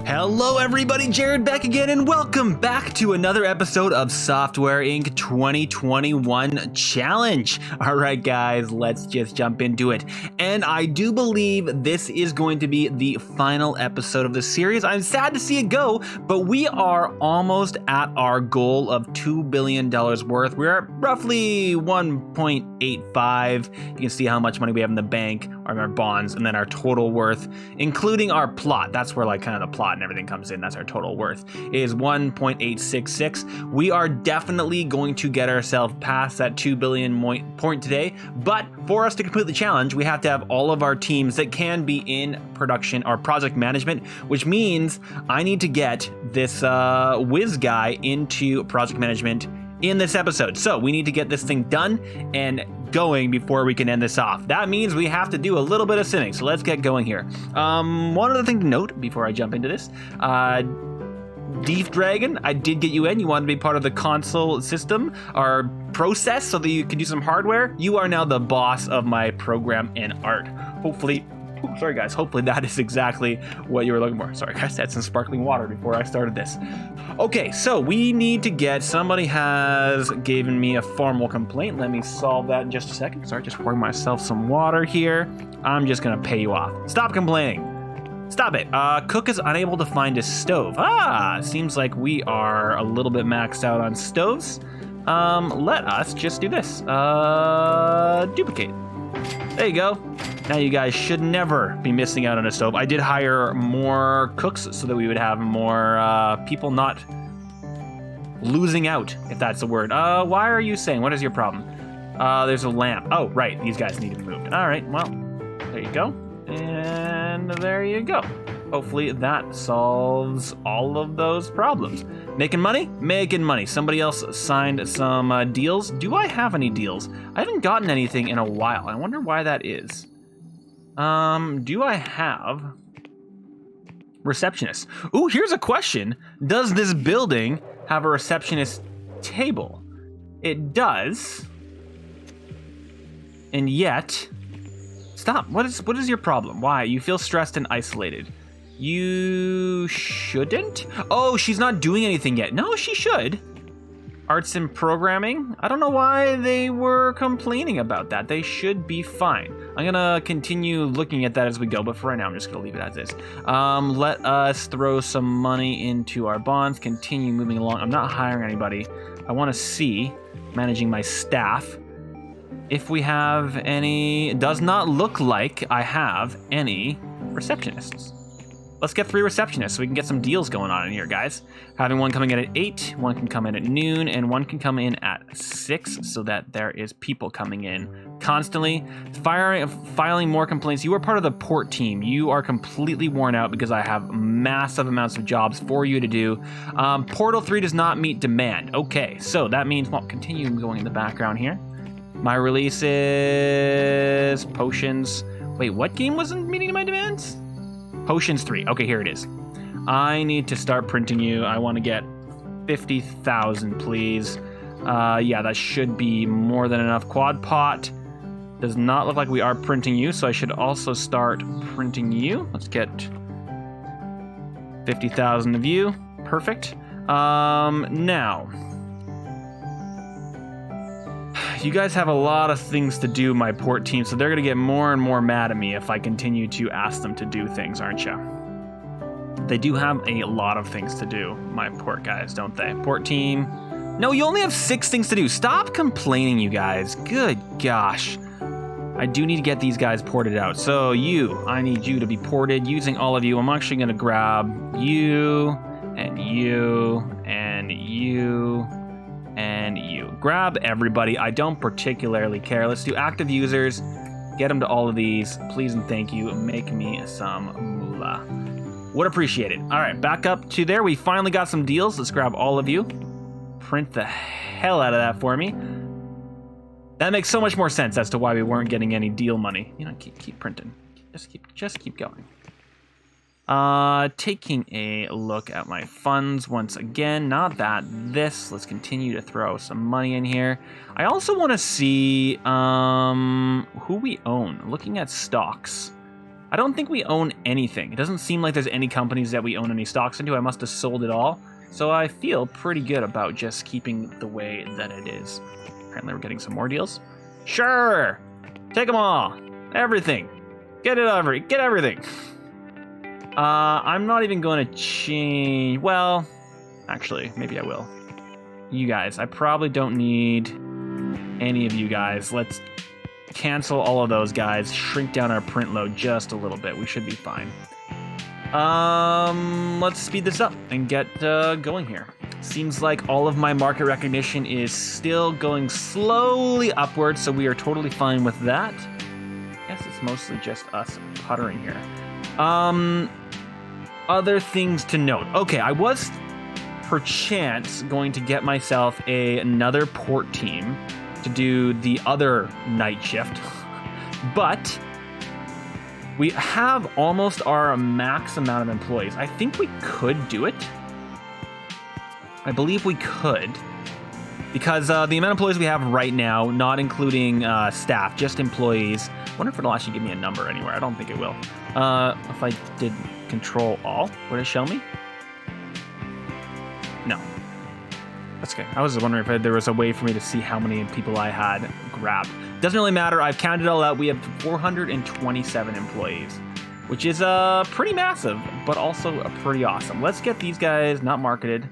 Hello everybody, Jared back again, and welcome back to another episode of Software Inc. 2021 Challenge. Alright guys, let's just jump into it. And I do believe this is going to be the final episode of the series. I'm sad to see it go, but we are almost at our goal of $2 billion worth. We're at roughly 1.85. You can see how much money we have in the bank, or our bonds, and then our total worth, including our plot. That's where like kind of the plot and everything comes in. That's our total worth, is 1.866. We are definitely going to get ourselves past that 2 billion point today, but for us to complete the challenge, we have to have all of our teams that can be in production or project management, which means I need to get this whiz guy into project management in this episode. So we need to get this thing done and going before we can end this off. That means we have to do a little bit of sinning. So let's get going here. One other thing to note before I jump into this, Deef Dragon, I did get you in. You wanted to be part of the console system or process so that you can do some hardware. You are now the boss of my program and art. Hopefully, sorry guys, hopefully that is exactly what you were looking for. Sorry guys, I had some sparkling water before I started this. Okay, so we need to get, somebody has given me a formal complaint. Let me solve that in just a second. Sorry, just pouring myself some water here. I'm just gonna pay you off. Stop complaining. Stop it. Cook is unable to find a stove. Seems like we are a little bit maxed out on stoves. Let us just do this. Duplicate. There you go. Now you guys should never be missing out on a stove. I did hire more cooks so that we would have more people not losing out, if that's the word. Why are you saying? What is your problem? There's a lamp. Oh, right. These guys need to be moved. All right. Well, there you go. And there you go. Hopefully that solves all of those problems. Making money? Making money. Somebody else signed some deals. Do I have any deals? I haven't gotten anything in a while. I wonder why that is. Do I have receptionist? Ooh, here's a question. Does this building have a receptionist table? It does. And yet, stop. What is your problem? Why? You feel stressed and isolated. You shouldn't? Oh, she's not doing anything yet. No, she should. Arts and programming? I don't know why they were complaining about that. They should be fine. I'm gonna continue looking at that as we go, but for right now, I'm just gonna leave it as is. Let us throw some money into our bonds, continue moving along. I'm not hiring anybody. I wanna see, managing my staff, if we have any. It does not look like I have any receptionists. Let's get 3 receptionists so we can get some deals going on in here, guys. Having one coming in at 8, one can come in at noon, and one can come in at 6 so that there is people coming in constantly. Filing more complaints. You are part of the port team. You are completely worn out because I have massive amounts of jobs for you to do. Portal 3 does not meet demand. Okay, so that means, well, continue going in the background here. My releases, potions. Wait, what game wasn't meeting my demands? Potions 3. Okay, here it is. I need to start printing you. I want to get 50,000, please. Yeah, that should be more than enough. Quad pot does not look like we are printing you, so I should also start printing you. Let's get 50,000 of you. Perfect. Now, you guys have a lot of things to do, my port team, so they're going to get more and more mad at me if I continue to ask them to do things, aren't you? They do have a lot of things to do, my port guys, don't they? Port team. No, you only have 6 things to do. Stop complaining, you guys. Good gosh. I do need to get these guys ported out. So I need you to be ported. Using all of you, I'm actually going to grab you and you and you and you. Grab everybody. I don't particularly care. Let's do active users. Get them to all of these. Please and thank you. Make me some moolah. Would appreciate it. All right, back up to there. We finally got some deals. Let's grab all of you. Print the hell out of that for me. That makes so much more sense as to why we weren't getting any deal money. You know, keep printing. Just keep going. Taking a look at my funds once again. Not that this. Let's continue to throw some money in here. I also want to see who we own. Looking at stocks. I don't think we own anything. It doesn't seem like there's any companies that we own any stocks into. I must have sold it all. So I feel pretty good about just keeping the way that it is. Apparently we're getting some more deals. Sure! Take them all. Everything. Get everything. I'm not even going to change... Well, actually, maybe I will. You guys. I probably don't need any of you guys. Let's cancel all of those guys. Shrink down our print load just a little bit. We should be fine. Let's speed this up and get going here. Seems like all of my market recognition is still going slowly upwards, so we are totally fine with that. Guess it's mostly just us puttering here. Other things to note. Okay, I was perchance going to get myself another port team to do the other night shift, but we have almost our max amount of employees. I think we could do it. I believe we could, because the amount of employees we have right now, not including staff, just employees. I wonder if it'll actually give me a number anywhere. I don't think it will. If I did Control All, would it show me? No. That's okay. I was just wondering if there was a way for me to see how many people I had grabbed. Doesn't really matter. I've counted it all out. We have 427 employees, which is pretty massive, but also pretty awesome. Let's get these guys not marketed.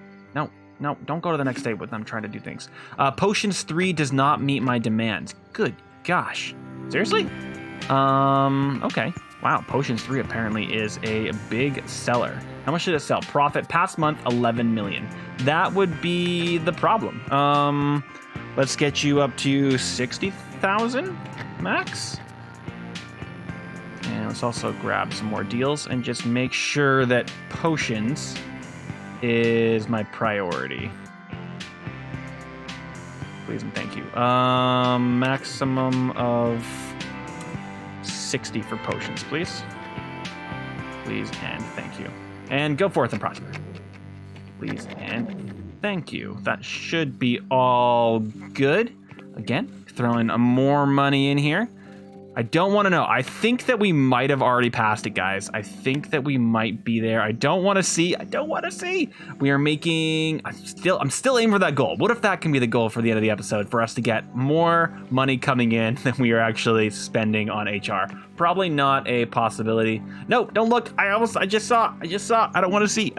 No, don't go to the next day with them trying to do things. Potions 3 does not meet my demands. Good gosh. Seriously? Okay. Wow, Potions 3 apparently is a big seller. How much did it sell? Profit past month, 11 million. That would be the problem. Let's get you up to 60,000 max. And let's also grab some more deals and just make sure that Potions is my priority. Please and thank you. Maximum of 60 for potions, please. Please and thank you. And go forth and prosper. Please and thank you. That should be all good. Again, throwing more money in here. I don't want to know. I think that we might have already passed it, guys. I think that we might be there. I don't want to see. We are making... I'm still aiming for that goal. What if that can be the goal for the end of the episode, for us to get more money coming in than we are actually spending on HR? Probably not a possibility. No, don't look. I just saw. I don't want to see.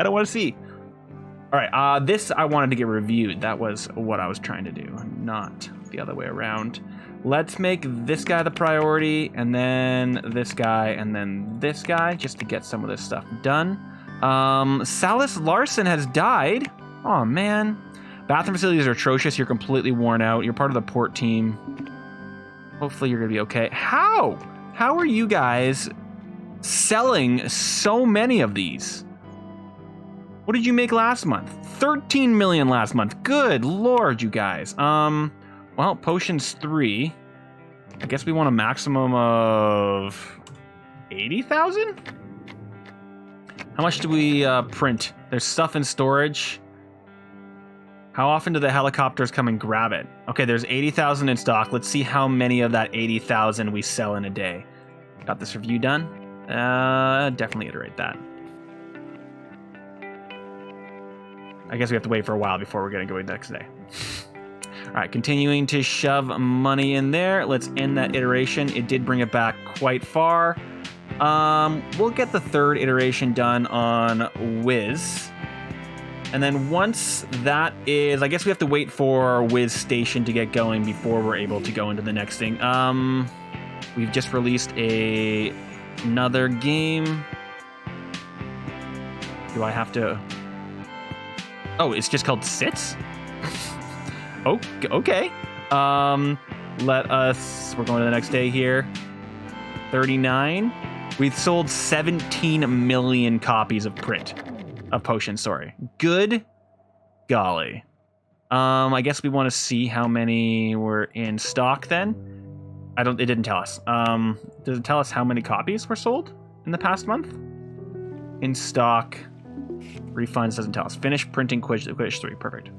All right. This I wanted to get reviewed. That was what I was trying to do, not the other way around. Let's make this guy the priority, and then this guy, and then this guy, just to get some of this stuff done. Salis Larson has died. Oh, man. Bathroom facilities are atrocious. You're completely worn out. You're part of the port team. Hopefully you're going to be okay. How? How are you guys selling so many of these? What did you make last month? 13 million last month. Good Lord, you guys. Well, Potions 3. I guess we want a maximum of 80,000? How much do we print? There's stuff in storage. How often do the helicopters come and grab it? Okay, there's 80,000 in stock. Let's see how many of that 80,000 we sell in a day. Got this review done? Definitely iterate that. I guess we have to wait for a while before we're going to go next day. All right, continuing to shove money in there. Let's end that iteration. It did bring it back quite far. We'll get the third iteration done on Wiz. And then once that is, I guess we have to wait for Wiz Station to get going before we're able to go into the next thing. We've just released another game. Do I have to... Oh, it's just called Sits? Oh, okay. Let us... We're going to the next day here. 39. We've sold 17 million copies of print. Of Potion, sorry. Good golly. I guess we want to see how many were in stock then. It didn't tell us. Does it tell us how many copies were sold in the past month? in stock. Refunds doesn't tell us. Finish printing Quidditch 3. Perfect.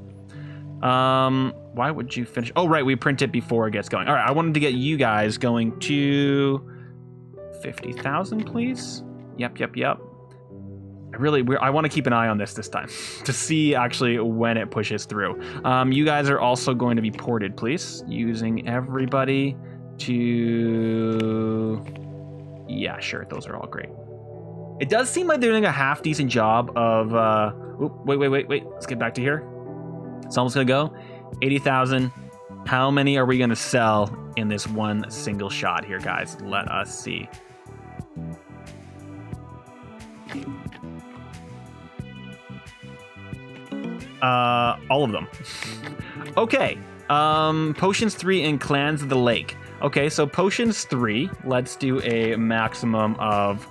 Why would you finish? Oh, right. We print it before it gets going. All right. I wanted to get you guys going to 50,000, please. Yep. I want to keep an eye on this time to see actually when it pushes through. You guys are also going to be ported, please. Using everybody to... Yeah, sure. Those are all great. It does seem like they're doing a half decent job of... Wait. Let's get back to here. It's almost going to go. 80,000. How many are we going to sell in this one single shot here, guys? Let us see. All of them. Okay. Potions 3 and Clans of the Lake. Okay, so Potions 3, let's do a maximum of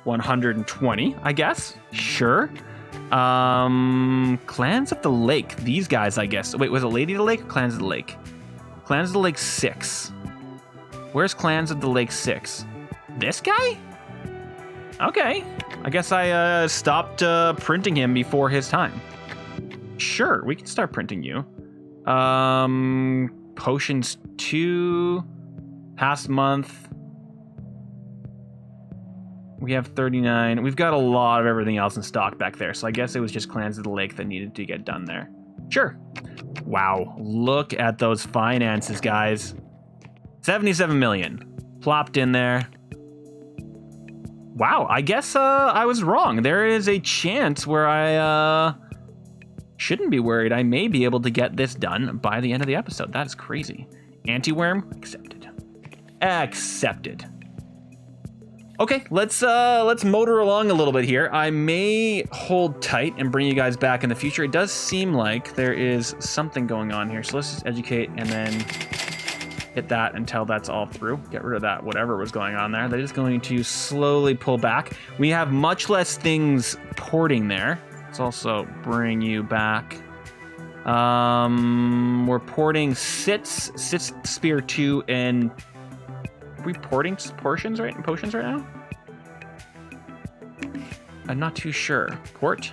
120, I guess. Sure. Clans of the Lake. These guys, I guess. Wait, was it Lady of the Lake or Clans of the Lake? Clans of the Lake 6. Where's Clans of the Lake 6? This guy? Okay. I guess I stopped printing him before his time. Sure, we can start printing you. Potions 2. Past month. We have 39. We've got a lot of everything else in stock back there. So I guess it was just Clans of the Lake that needed to get done there. Sure. Wow. Look at those finances, guys. 77 million. Plopped in there. Wow. I guess I was wrong. There is a chance where I shouldn't be worried. I may be able to get this done by the end of the episode. That is crazy. Anti-worm? Accepted. Accepted. Okay, let's motor along a little bit here. I may hold tight and bring you guys back in the future. It does seem like there is something going on here. So let's just educate and then hit that until that's all through. Get rid of that, whatever was going on there. They're just going to slowly pull back. We have much less things porting there. Let's also bring you back. We're porting Sits Spear 2, and are we porting potions right now? I'm not too sure. Port?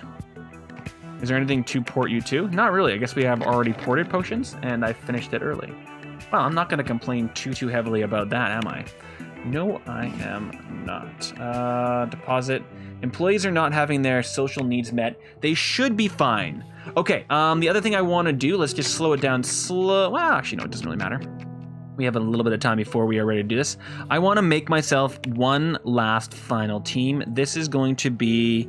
Is there anything to port you to? Not really. I guess we have already ported potions, and I finished it early. Well, I'm not going to complain too heavily about that, am I? No, I am not. Deposit. Employees are not having their social needs met. They should be fine. Okay, the other thing I want to do, let's just slow it down Well, actually, no, it doesn't really matter. We have a little bit of time before we are ready to do this. I want to make myself one last final team. This is going to be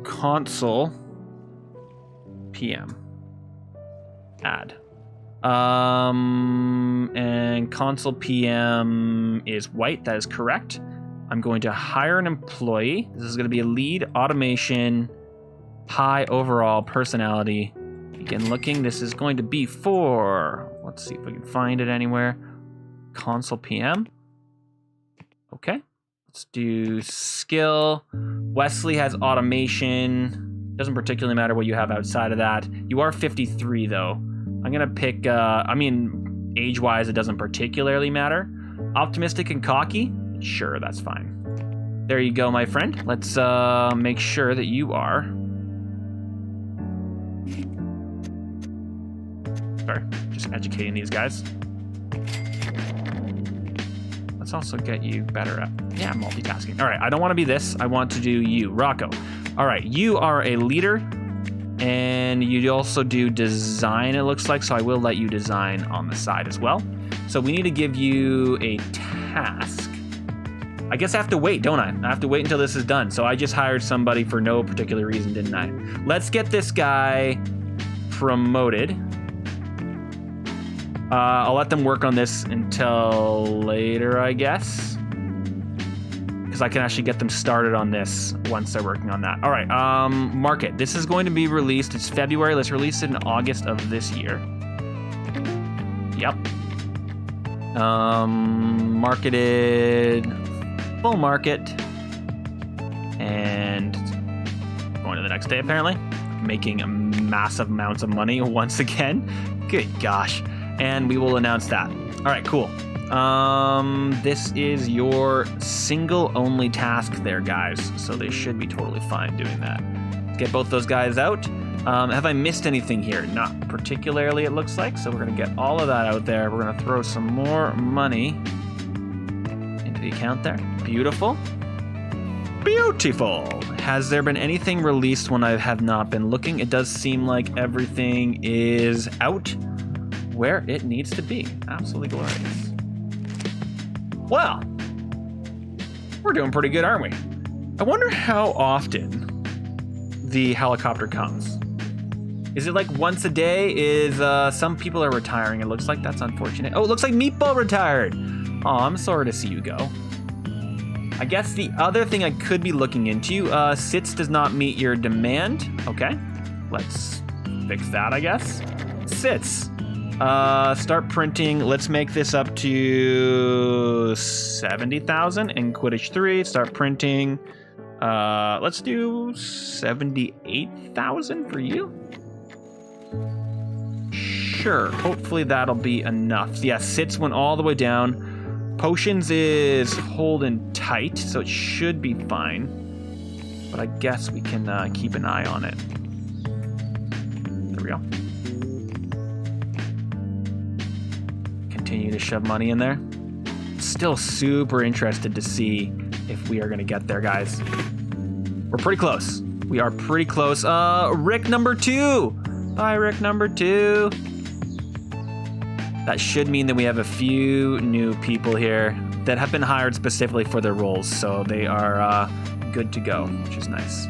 console PM. Add. And console PM is white. That is correct. I'm going to hire an employee. This is going to be a lead, automation, high overall personality. Begin looking. This is going to be for, let's see if we can find it anywhere. Console PM. Okay. Let's do skill. Wesley has automation. Doesn't particularly matter what you have outside of that. You are 53 though. I'm going to pick, age-wise, it doesn't particularly matter. Optimistic and cocky. Sure, that's fine. There you go, my friend. Let's make sure that you are... Sorry, just educating these guys. Let's also get you better at... Yeah, multitasking. All right, I don't want to be this. I want to do you. Rocco. All right, you are a leader, and you also do design, it looks like, so I will let you design on the side as well. So we need to give you a task. I guess I have to wait, don't I? I have to wait until this is done. So I just hired somebody for no particular reason, didn't I? Let's get this guy promoted. I'll let them work on this until later, I guess. Because I can actually get them started on this once they're working on that. All right, market. This is going to be released. It's February. Let's release it in August of this year. Yep. Marketed... full market, and going to the next day apparently, making massive amounts of money once again. Good gosh. And we will announce that. All right, cool. This is your single only task there, guys. So they should be totally fine doing that. Get both those guys out. Have I missed anything here? Not particularly, it looks like. So we're going to get all of that out there. We're going to throw some more money into the account there. Beautiful. Beautiful. Has there been anything released when I have not been looking? It does seem like everything is out where it needs to be. Absolutely glorious. Well, we're doing pretty good, aren't we? I wonder how often the helicopter comes. Is it like once a day? Some people are retiring. It looks like that's unfortunate. Oh, it looks like Meatball retired. Oh, I'm sorry to see you go. I guess the other thing I could be looking into, SITS does not meet your demand. Okay, let's fix that, I guess. SITS, start printing. Let's make this up to 70,000 and Quidditch 3, start printing. Let's do 78,000 for you. Sure, hopefully that'll be enough. Yeah, SITS went all the way down. Potions is holding tight, so it should be fine. But I guess we can keep an eye on it. There we go. Continue to shove money in there. Still super interested to see if we are going to get there, guys. We're pretty close. We are pretty close. Rick number 2. Bye, Rick number 2. That should mean that we have a few new people here that have been hired specifically for their roles, so they are good to go, which is nice.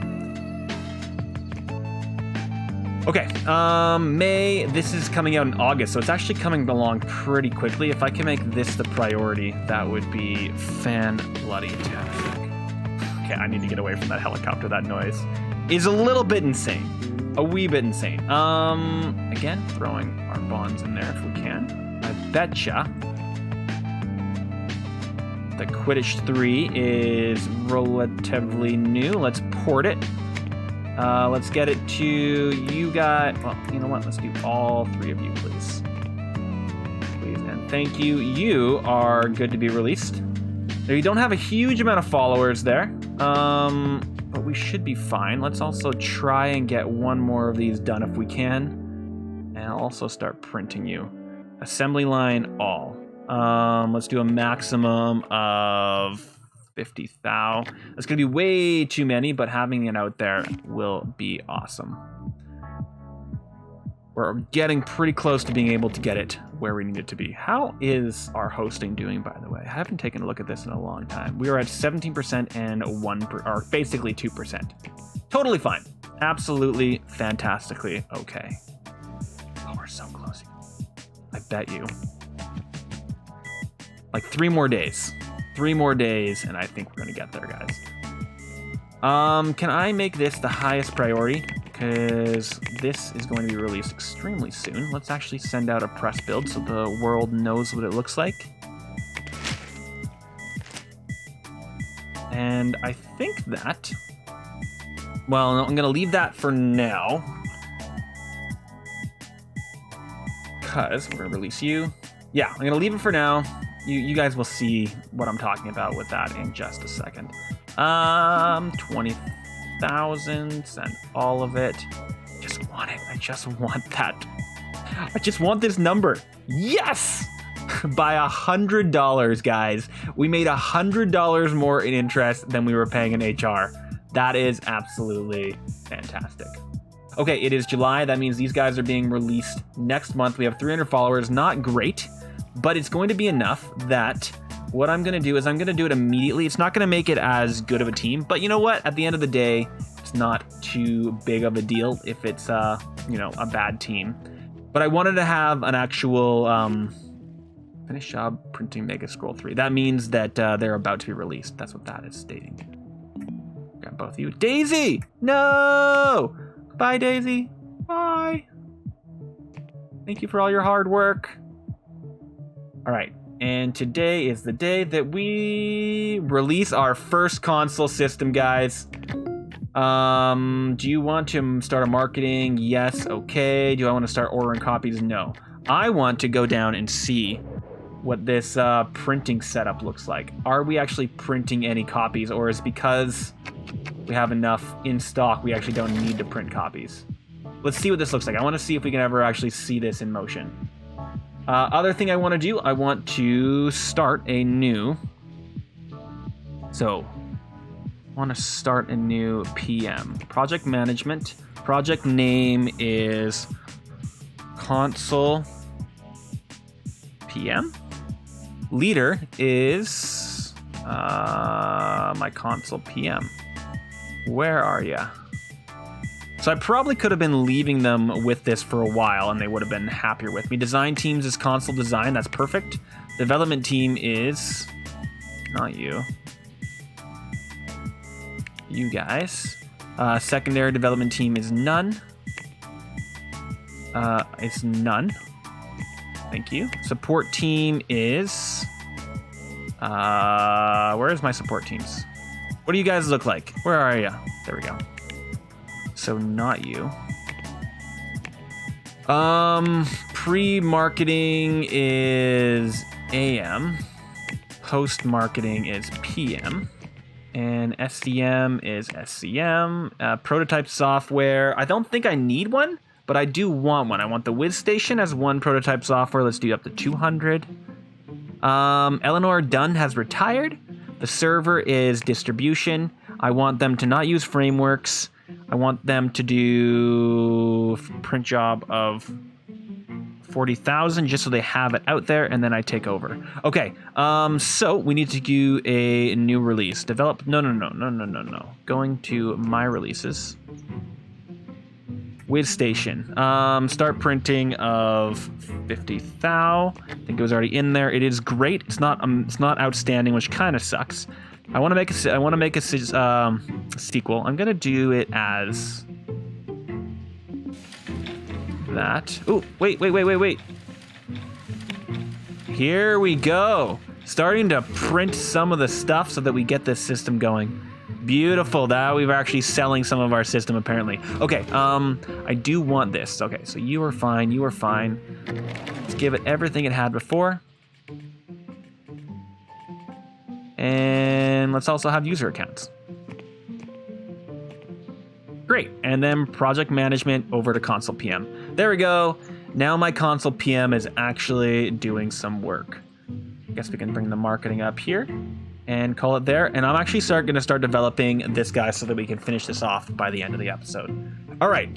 Okay, May, this is coming out in August, so it's actually coming along pretty quickly. If I can make this the priority, that would be fan-bloody-tastic. Okay, I need to get away from that helicopter. That noise is a little bit insane. A wee bit insane. Again, throwing our bonds in there if we can. I betcha the Quidditch 3 is relatively new. Let's port it. Let's get it to you guys. Well, you know what? Let's do all 3 of you, please. Please and thank you. You are good to be released. Now, you don't have a huge amount of followers there, but we should be fine. Let's also try and get one more of these done if we can. And I'll also start printing you. Assembly line all. Let's do a maximum of 50,000. That's gonna be way too many, but having it out there will be awesome. We're getting pretty close to being able to get it where we need it to be. How is our hosting doing, by the way? I haven't taken a look at this in a long time. We are at 17% and or basically 2%. Totally fine. Absolutely fantastically okay. Oh, we're so close. I bet you. Like 3 more days. 3 more days, and I think we're gonna get there, guys. Can I make this the highest priority? Because this is going to be released extremely soon. Let's actually send out a press build so the world knows what it looks like. And I think that... Well, no, I'm gonna leave that for now. Because we're gonna release you. Yeah, I'm gonna leave it for now. You guys will see what I'm talking about with that in just a second. 20,000, send all of it. Just want it. I just want that. I just want this number. Yes! By $100, guys. We made $100 more in interest than we were paying in HR. That is absolutely fantastic. Okay, it is July. That means these guys are being released next month. We have 300 followers. Not great, but it's going to be enough that what I'm going to do is I'm going to do it immediately. It's not going to make it as good of a team, but you know what? At the end of the day, it's not too big of a deal if it's, you know, a bad team. But I wanted to have an actual finished job printing Mega Scroll 3. That means that they're about to be released. That's what that is stating. Got both of you. Daisy! No! Bye, Daisy. Bye. Thank you for all your hard work. All right. And today is the day that we release our first console system, guys. Do you want to start a marketing? Yes. Okay. Do I want to start ordering copies? No. I want to go down and see what this printing setup looks like. Are we actually printing any copies, or is because we have enough in stock we actually don't need to print copies? Let's see what this looks like. I want to see if we can ever actually see this in motion. Other thing I want to do, I want to start a new... So, I want to start a new PM. Project management. Project name is console PM. Leader is my console PM. Where are ya? So I probably could have been leaving them with this for a while and they would have been happier with me. Design teams is console design. That's perfect. Development team is not you. You guys. Secondary development team is none. It's none. Thank you. Support team is... where is my support teams? What do you guys look like? Where are you? There we go. So not you. Pre-marketing is AM. Post-marketing is PM. And SCM is SCM. Prototype software. I don't think I need one, but I do want one. I want the Wiz Station as one prototype software. Let's do up to 200. Eleanor Dunn has retired. The server is distribution. I want them to not use frameworks. I want them to do print job of 40,000 just so they have it out there, and then I take over. Okay, so we need to do a new release. Develop, no. Going to my releases. Wiz Station. Start printing of 50,000. I think it was already in there. It is great. It's not outstanding, which kind of sucks. I want to make a sequel. I'm gonna do it as that. Oh, wait. Here we go. Starting to print some of the stuff so that we get this system going. Beautiful. That we're actually selling some of our system apparently. Okay, I do want this. Okay, so you are fine. Let's give it everything it had before. And let's also have user accounts. Great. And then project management over to console PM. There we go. Now my console PM is actually doing some work. I guess we can bring the marketing up here and call it there. And I'm actually going to start developing this guy so that we can finish this off by the end of the episode. All right.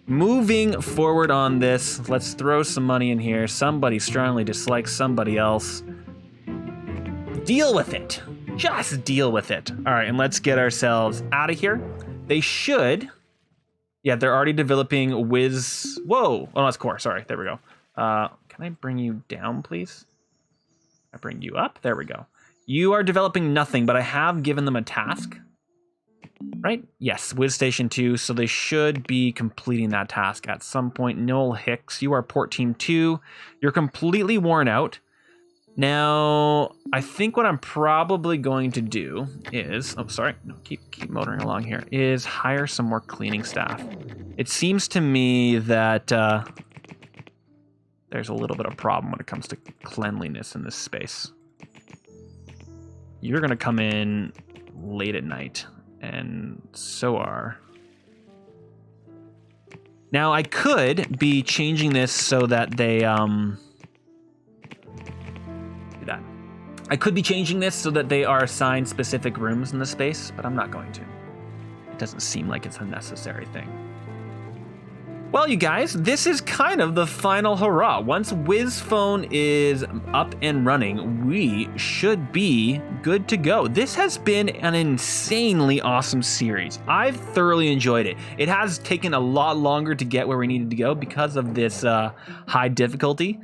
Moving forward on this, let's throw some money in here. Somebody strongly dislikes somebody else. Deal with it. Just deal with it. All right, and let's get ourselves out of here. They should. Yeah, they're already developing Wiz. Whoa. Oh, that's core. Sorry. There we go. Can I bring you down, please? I bring you up. There we go. You are developing nothing, but I have given them a task. Right? Yes, Wiz Station 2. So they should be completing that task at some point. Noel Hicks, you are Port Team 2. You're completely worn out. Now, I think what I'm probably going to do is, keep motoring along here, is hire some more cleaning staff. It seems to me that there's a little bit of problem when it comes to cleanliness in this space. You're going to come in late at night, and so are... Now, I could be changing this so that they, I could be changing this so that they are assigned specific rooms in the space, but I'm not going to. It doesn't seem like it's a necessary thing. Well, you guys, this is kind of the final hurrah. Once Wiz Phone is up and running, we should be good to go. This has been an insanely awesome series. I've thoroughly enjoyed it. It has taken a lot longer to get where we needed to go because of this high difficulty.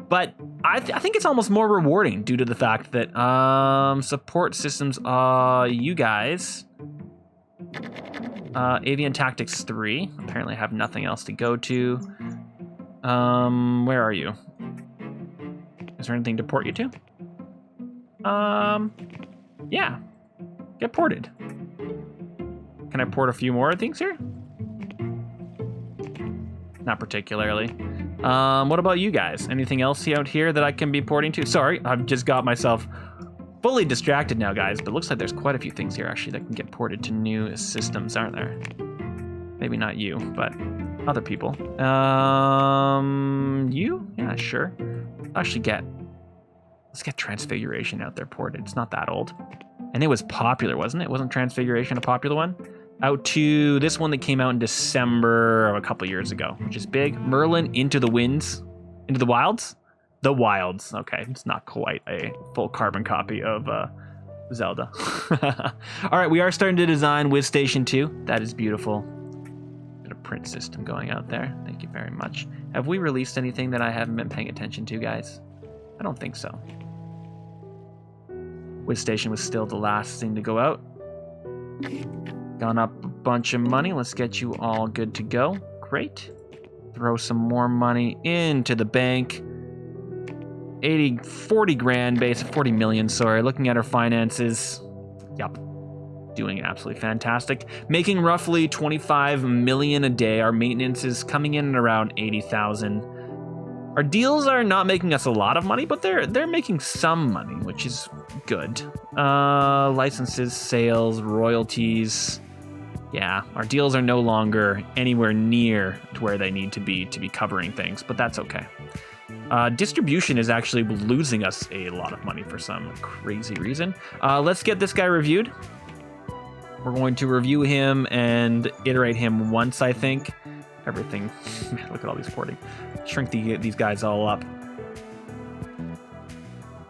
But I think it's almost more rewarding due to the fact that support systems, you guys, Avian Tactics 3, apparently I have nothing else to go to. Where are you? Is there anything to port you to? Yeah, get ported. Can I port a few more things here? Not particularly. What about you guys? Anything else out here that I can be porting to? Sorry, I've just got myself fully distracted now, guys, but it looks like there's quite a few things here actually that can get ported to new systems, aren't there? Maybe not you, but other people. You? Yeah, sure. Let's get Transfiguration out there ported. It's not that old. And it was popular, wasn't it? Wasn't Transfiguration a popular one? Out to this one that came out in December of a couple years ago, which is big. Merlin Into the Wilds? The Wilds. Okay, it's not quite a full carbon copy of Zelda. All right, we are starting to design Wiz Station 2. That is beautiful. Got a print system going out there. Thank you very much. Have we released anything that I haven't been paying attention to, guys? I don't think so. Wiz Station was still the last thing to go out. Gone up a bunch of money. Let's get you all good to go. Great. Throw some more money into the bank. 40 grand base, 40 million, sorry. Looking at our finances. Yep. Doing absolutely fantastic. Making roughly 25 million a day. Our maintenance is coming in at around 80,000. Our deals are not making us a lot of money, but they're making some money, which is good. Licenses, sales, royalties. Yeah, our deals are no longer anywhere near to where they need to be covering things, but that's okay. Distribution is actually losing us a lot of money for some crazy reason. Let's get this guy reviewed. We're going to review him and iterate him once, I think. Everything. Man, look at all these porting. Shrink these guys all up.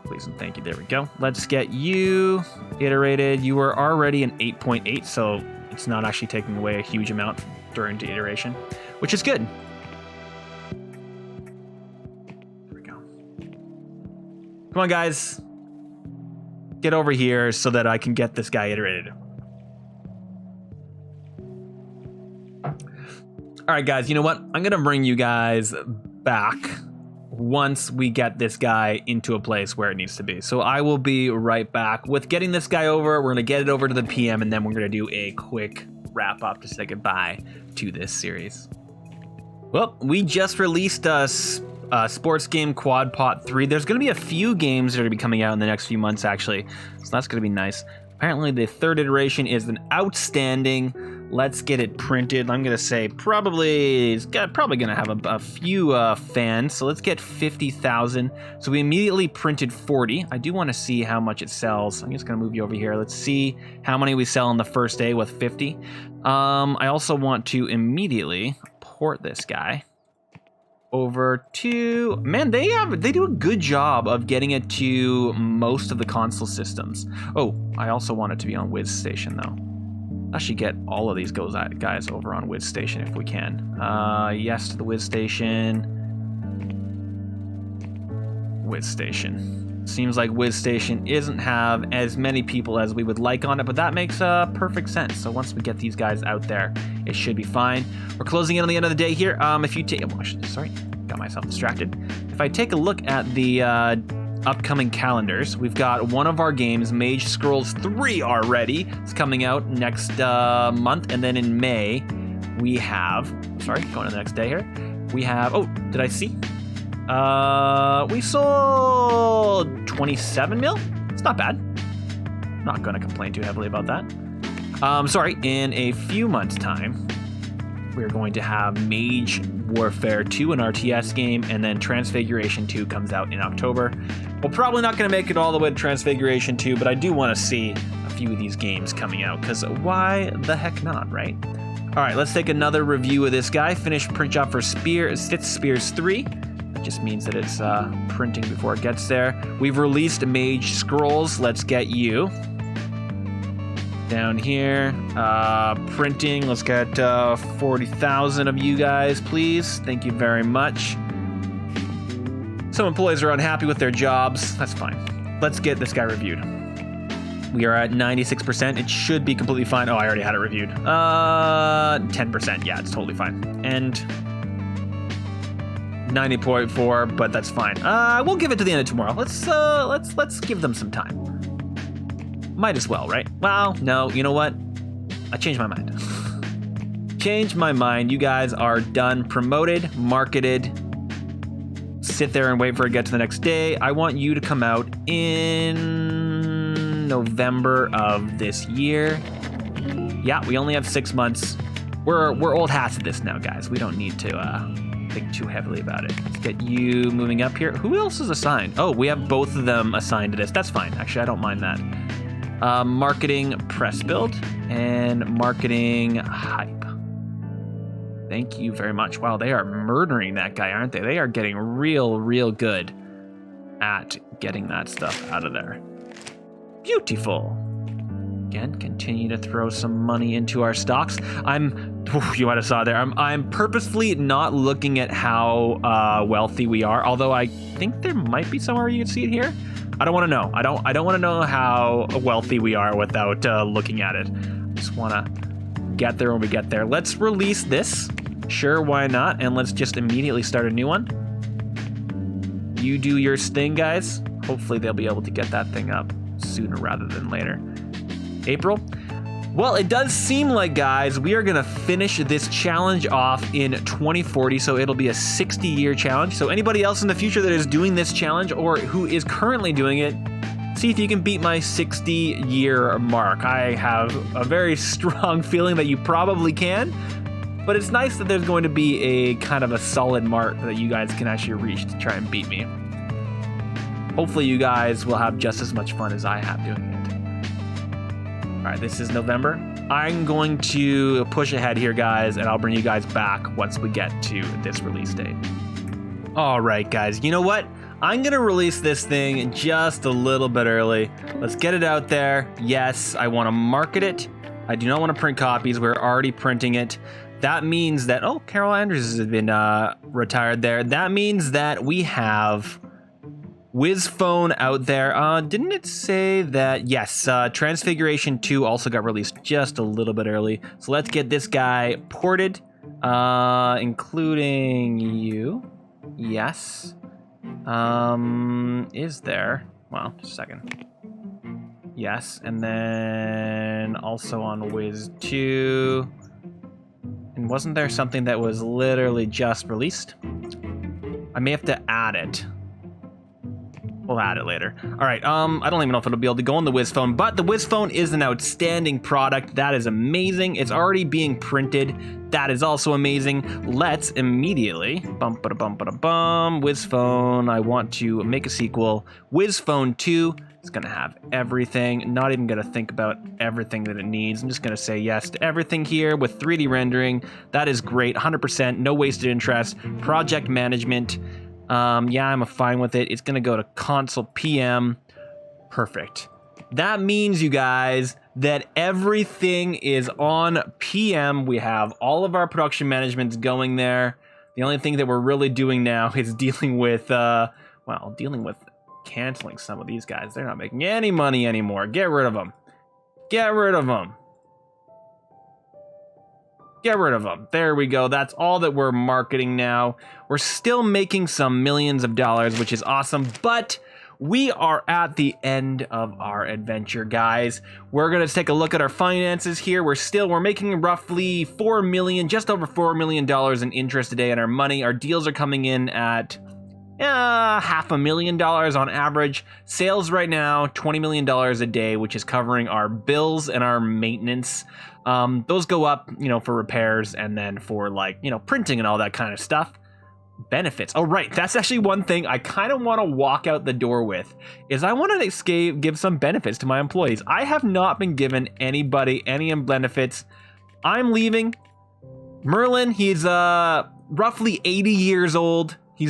Please and thank you. There we go. Let's get you iterated. You were already an 8.8, so it's not actually taking away a huge amount during the iteration, which is good. There we go. Come on, guys. Get over here so that I can get this guy iterated. All right, guys, you know what? I'm going to bring you guys back once we get this guy into a place where it needs to be. So I will be right back with getting this guy over. We're going to get it over to the PM, and then we're going to do a quick wrap up to say goodbye to this series. Well, we just released Sports Game Quad Pot 3. There's going to be a few games that are going to be coming out in the next few months, actually. So that's going to be nice. Apparently, the third iteration is an outstanding. Let's get it printed. I'm going to say it's probably going to have a few fans. So let's get 50,000. So we immediately printed 40. I do want to see how much it sells. I'm just going to move you over here. Let's see how many we sell on the first day with 50. I also want to immediately port this guy over to, man, they do a good job of getting it to most of the console systems. Oh, I also want it to be on Wiz Station though. I should get all of these guys over on Wiz Station if we can. Yes to the Wiz Station. Wiz Station. Seems like Wiz Station isn't have as many people as we would like on it, but that makes perfect sense. So once we get these guys out there, it should be fine. We're closing in on the end of the day here. If you take, sorry, got myself distracted. If I take a look at the upcoming calendars, we've got one of our games, Mage Scrolls 3, already. It's coming out next month, and then in May we have. Sorry, going to the next day here. We have. Oh, did I see? We sold 27 mil. It's not bad. Not going to complain too heavily about that. Sorry, in a few months' time, we're going to have Mage Warfare 2, an RTS game, and then Transfiguration 2 comes out in October. We're probably not going to make it all the way to Transfiguration 2, but I do want to see a few of these games coming out, because why the heck not, right? All right, let's take another review of this guy. Finish print job for Spears 3. That just means that it's printing before it gets there. We've released Mage Scrolls. Let's get you down here. Printing. Let's get 40,000 of you guys, please. Thank you very much. Some employees are unhappy with their jobs. That's fine. Let's get this guy reviewed. We are at 96%. It should be completely fine. Oh, I already had it reviewed. 10%. Yeah, it's totally fine. And 90.4, but that's fine. We'll give it to the end of tomorrow. Let's give them some time. Might as well, right? Well, no, you know what? I changed my mind. Changed my mind. You guys are done, promoted, marketed, sit there and wait for it to get to the next day. I want you to come out in November of this year. Yeah, we only have 6 months. We're old hats at this now, guys. We don't need to think too heavily about it. Let's get you moving up here. Who else is assigned? Oh, we have both of them assigned to this. That's fine. Actually, I don't mind that. Marketing press build and marketing hype. Thank you very much. Wow, they are murdering that guy, aren't they? They are getting real good at getting that stuff out of there. Beautiful. Again, continue to throw some money into our stocks. You might have saw there, I'm purposefully not looking at how wealthy we are, although I think there might be somewhere you can see it here. I don't want to know. I don't want to know how wealthy we are without looking at it. Just want to get there when we get there. Let's release this. Sure, why not? And let's just immediately start a new one. You do your thing, guys. Hopefully they'll be able to get that thing up sooner rather than later. April. Well, it does seem like, guys, we are going to finish this challenge off in 2040, so it'll be a 60-year challenge. So anybody else in the future that is doing this challenge or who is currently doing it, see if you can beat my 60-year mark. I have a very strong feeling that you probably can, but it's nice that there's going to be a kind of a solid mark that you guys can actually reach to try and beat me. Hopefully you guys will have just as much fun as I have doing it. All right, this is November. I'm going to push ahead here, guys, and I'll bring you guys back once we get to this release date. All right, guys, you know what? I'm gonna release this thing just a little bit early. Let's get it out there. Yes, I wanna market it. I do not wanna print copies. We're already printing it. That means that, oh, Carol Andrews has been retired there. That means that we have Wiz Phone out there. Didn't it say that? Yes, Transfiguration 2 also got released just a little bit early. So let's get this guy ported, including you. Yes. Is there? Well, just a second. Yes, and then also on Wiz 2. And wasn't there something that was literally just released? I may have to add it. We'll add it later. All right, I don't even know if it'll be able to go on the Wiz Phone, but the Wiz Phone is an outstanding product. That is amazing. It's already being printed. That is also amazing. Let's immediately, Wiz Phone, I want to make a sequel. Wiz Phone 2 is gonna have everything. Not even gonna think about everything that it needs. I'm just gonna say yes to everything here with 3D rendering. That is great, 100%, no wasted interest. Project management. Yeah, I'm fine with it. It's gonna go to console PM. Perfect. That means, you guys, that everything is on PM. We have all of our production managements going there. The only thing that we're really doing now is dealing with, canceling some of these guys. They're not making any money anymore. Get rid of them. Get rid of them. Get rid of them. There we go. That's all that we're marketing now. We're still making some millions of dollars, which is awesome, but we are at the end of our adventure, guys. We're gonna take a look at our finances here. We're making roughly $4 million, just over $4 million in interest a day on our money. Our deals are coming in at $500,000 on average. Sales right now, $20 million a day, which is covering our bills and our maintenance. Those go up, for repairs and then for printing and all that kind of stuff. Benefits. Oh, right. That's actually one thing I kind of want to walk out the door with, is I want to give some benefits to my employees. I have not been given anybody any benefits. I'm leaving. Merlin, he's roughly 80 years old. He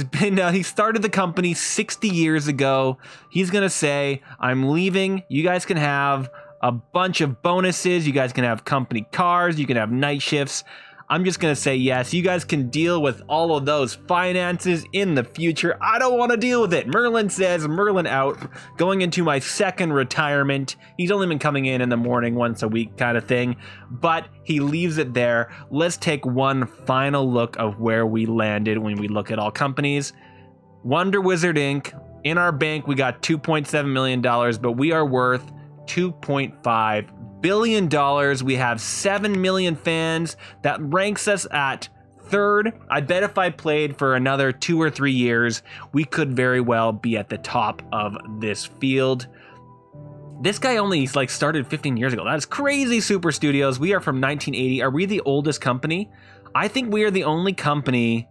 started the company 60 years ago. He's going to say, I'm leaving. You guys can have a bunch of bonuses. You guys can have company cars. You can have night shifts. I'm just going to say yes. You guys can deal with all of those finances in the future. I don't want to deal with it. Merlin says, Merlin out, going into my second retirement. He's only been coming in the morning once a week kind of thing, but he leaves it there. Let's take one final look of where we landed when we look at all companies. Wonder Wizard Inc. In our bank, we got $2.7 million, but we are worth $2.5 billion. We have 7 million fans. That ranks us at third. I bet if I played for another 2 or 3 years, we could very well be at the top of this field. This guy only like started 15 years ago. That is crazy, Super Studios. We are from 1980. Are we the oldest company? I think we are the only company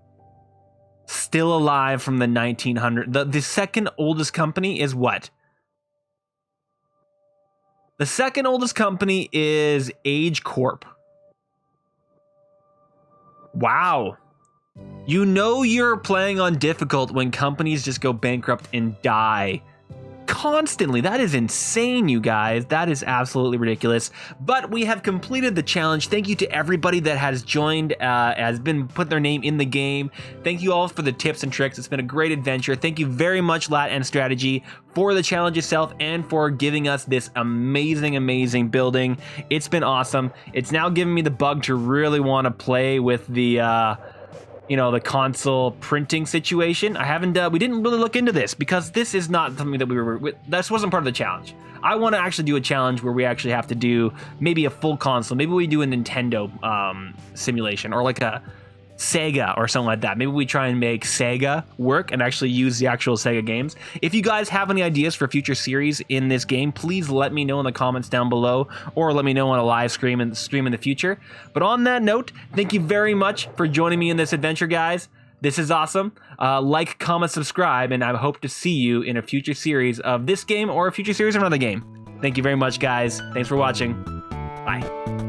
still alive from the 1900s. The second oldest company is what? The second oldest company is Age Corp. Wow. You know you're playing on difficult when companies just go bankrupt and die constantly. That is insane, you guys. That is absolutely ridiculous. But we have completed the challenge. Thank you to everybody that has joined, has been put their name in the game. Thank you all for the tips and tricks. It's been a great adventure. Thank you very much, LatN Strategy, for the challenge itself and for giving us this amazing building. It's been awesome. It's now given me the bug to really want to play with the you know, the console printing situation. We didn't really look into this because this is not something that this wasn't part of the challenge. I want to actually do a challenge where we actually have to do maybe a full console. Maybe we do a Nintendo simulation, or like a Sega or something like that. Maybe we try and make Sega work and actually use the actual Sega games. If you guys have any ideas for future series in this game, please let me know in the comments down below, or let me know on a live stream in the future. But on that note, thank you very much for joining me in this adventure, guys. This is awesome. Like, comment, subscribe, and I hope to see you in a future series of this game or a future series of another game. Thank you very much, guys. Thanks for watching. Bye.